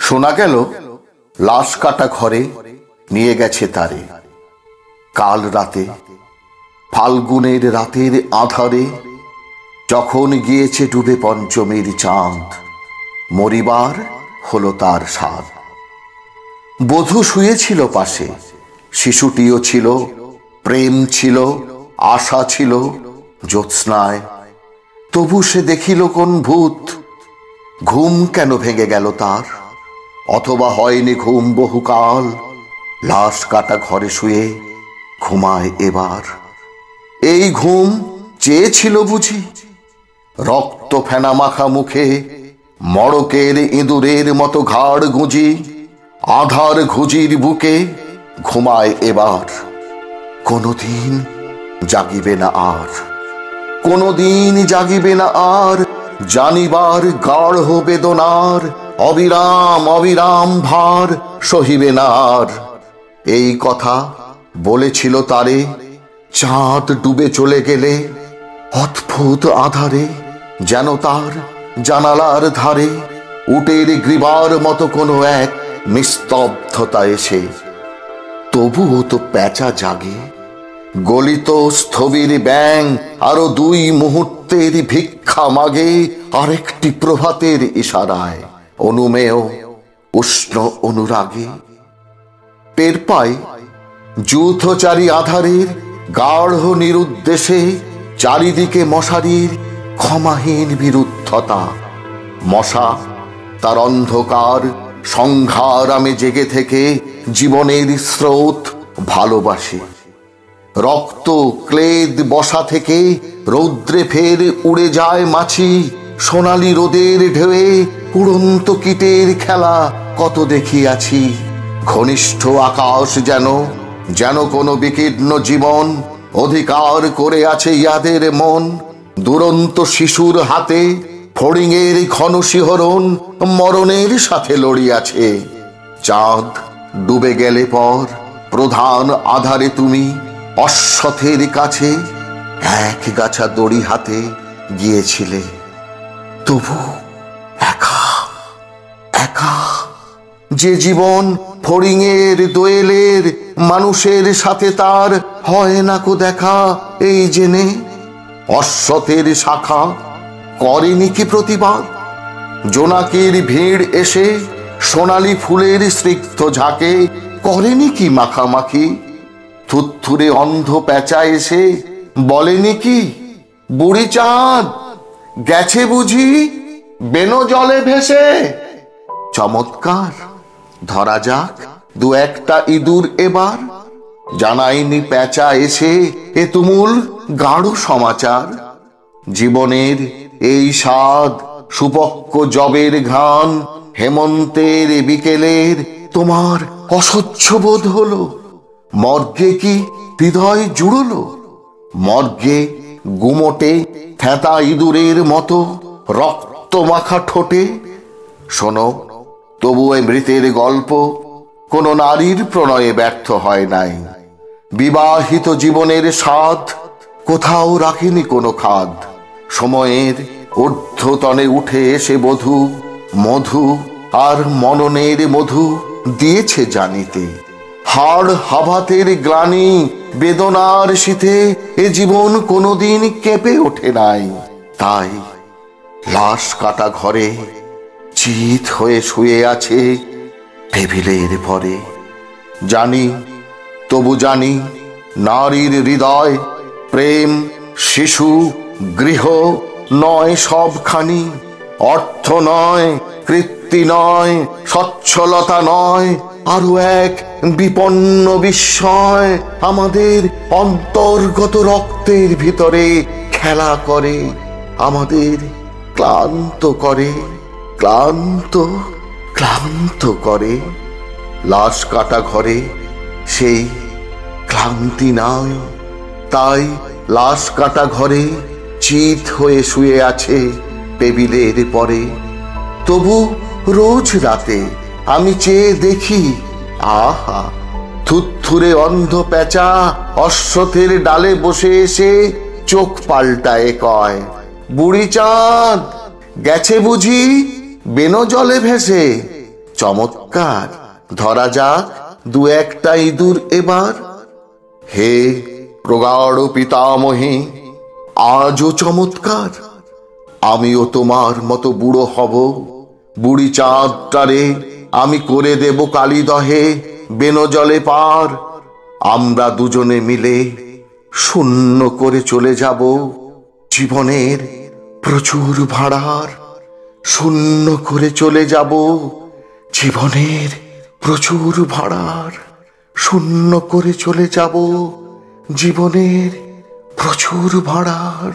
শোনা গেল লাশ কাটা ঘরে নিয়ে গেছে তারে। কাল রাতে ফাল্গুনের রাতের আধারে যখন গিয়েছে ডুবে পঞ্চমীর চাঁদ, মরিবার হলো তার সাধ। বধূ শুয়েছিল পাশে, শিশুটিও ছিল, প্রেম ছিল, আশা ছিল জ্যোৎস্নায়। তবু সে দেখিল কোন ভূত, ঘুম কেন ভেঙে গেল তার? অথবা হয়নি ঘুম বহুকাল, লাশ কাটা ঘরে শুয়ে ঘুমায় এবার। এই ঘুম চেয়েছিল বুঝি? রক্ত ফেনা মাখা মুখে মড়কের ইঁদুরের মতো ঘাড় গুঁজি, আধার ঘুজির বুকে ঘুমায় এবার। কোনদিন জাগিবে না আর, কোনদিন জাগিবে না আর, জানিবার গাঢ় বেদনার অবিরাম অবিরাম ভার সহিবে না আর। এই কথা বলেছিল তারে চাঁদ ডুবে চলে গেলে। অদ্ভুত আধারে যেন তার জানালার ধারে উটের গ্রীবার মতো কোনো এক নিস্তব্ধতা এসে। তবুও তো প্যাঁচা জাগে, গলিত স্থবির ব্যাং আরো 2 মুহূর্তের ভিক্ষা মাগে আরেকটি প্রভাতের ইশারায়, অনুমেয় উষ্ণ অনুরাগে। টের পায় যূথচারী আধারের গাঢ় নিরুদ্দেশে চারিদিকে মশারির ক্ষমাহীন বিরুদ্ধতা। মশা তার অন্ধকার সংঘারামে জেগে থেকে জীবনের স্রোত ভালোবাসে। রক্ত ক্লেদ বসা থেকে রৌদ্রে ফের উড়ে যায় মাছি, সোনালি রোদের ঢেউয়ে উড়ন্ত কীটের খেলা কত দেখিয়াছি। ঘনিষ্ঠ আকাশ যেন যেন কোনো বিকীর্ণ জীবন অধিকার করে আছে ইয়াদের মন। দুরন্ত শিশুর হাতে ফড়িংয়ের ঘন শিহরণ মরণের সাথে লড়িয়াছে। চাঁদ ডুবে গেলে পর প্রধান আধারে তুমি অশ্বথের কাছে এক গাছা দড়ি হাতে গিয়েছিলে। তবু একা একা যে জীবন ফড়িংয়ের দোয়েলের মানুষের সাথে তার হয় না কো দেখা, এই জেনে অশ্বথের শাখা করেনি কি প্রতিবাদ? জোনাকির ভিড় এসে সোনালি ফুলের স্নিগ্ধ ঝাঁকে করেনি কি মাখামাখি? থুত্থুরে অন্ধ প্যাঁচা এসে বলেনি কি, বুড়ি চাঁদ গেছে বুঝি বেনো জলে ভেসে? চমৎকার, ধরা যাক 2-1টা ইঁদুর এবার। জানায়নি প্যাঁচা এসে এ তুমুল গাঢ় সমাচার। জীবনের এই স্বাদ সুপক্ক জবের ঘ্রাণ হেমন্তের বিকেলের তোমার অসহ্য বোধ হলো? মর্গে কি হৃদয় জুড়লো? মর্গে গুমোটে থ্যাতা ইঁদুরের মতো রক্ত মাখা ঠোঁটে। শোনো, তবু এ মৃতের গল্প কোন নারীর প্রণয়ে ব্যর্থ হয় নাই। বিবাহিত জীবনের স্বাদ কোথাও রাখেনি কোনো খাদ। সময়ের ঊর্ধ্বতনে উঠে এসে বধূ মধু আর মননের মধু দিয়েছে জানিতে। হাড় হাভাতের গ্লানি বেদনার শীতে এ জীবন কোনোদিন কেঁপে ওঠে নাই। তাই লাশ কাটা ঘরে চিত হয়ে শুয়ে আছে টেবিলের পরে। জানি, তবু জানি নারীর হৃদয় প্রেম শিশু গৃহ নয় সবখানি। অর্থ নয়, কৃত্তি নয়, সচ্ছলতা নয়, আরো এক বিপন্ন বিস্ময় আমাদের অন্তর্গত রক্তের ভিতরে খেলা করে, আমাদের ক্লান্ত করে, ক্লান্ত ক্লান্ত করে। লাশ কাটা ঘরে সেই ক্লান্তি নাই, তাই লাশ কাটা ঘরে চিত হয়ে শুয়ে আছে টেবিলের পরে। তবু রোজ রাতে আমি চেয়ে দেখি, আহা, থুত্থুরে অন্ধ প্যাঁচা অশ্বথের ডালে বসে এসে চোখ পাল্টায় কয়, বুড়ি চাঁদ গেছে বুঝি বেনো জলে ভেসে? চমৎকার, ধরা যাক দু একটা ইঁদুর এবার। হে প্রগাঢ় পিতামহী, আজও চমৎকার। আমিও তোমার মতো বুড়ো হব, বুড়ি চাঁদটারে আমি করে দেব কালিদহে বেনো জলে পার। আমরা দুজনে মিলে শূন্য করে চলে যাব জীবনের প্রচুর ভাড়ার। শূন্য করে চলে যাব জীবনের প্রচুর ভাড়ার। শূন্য করে চলে যাব জীবনের প্রচুর ভাড়ার।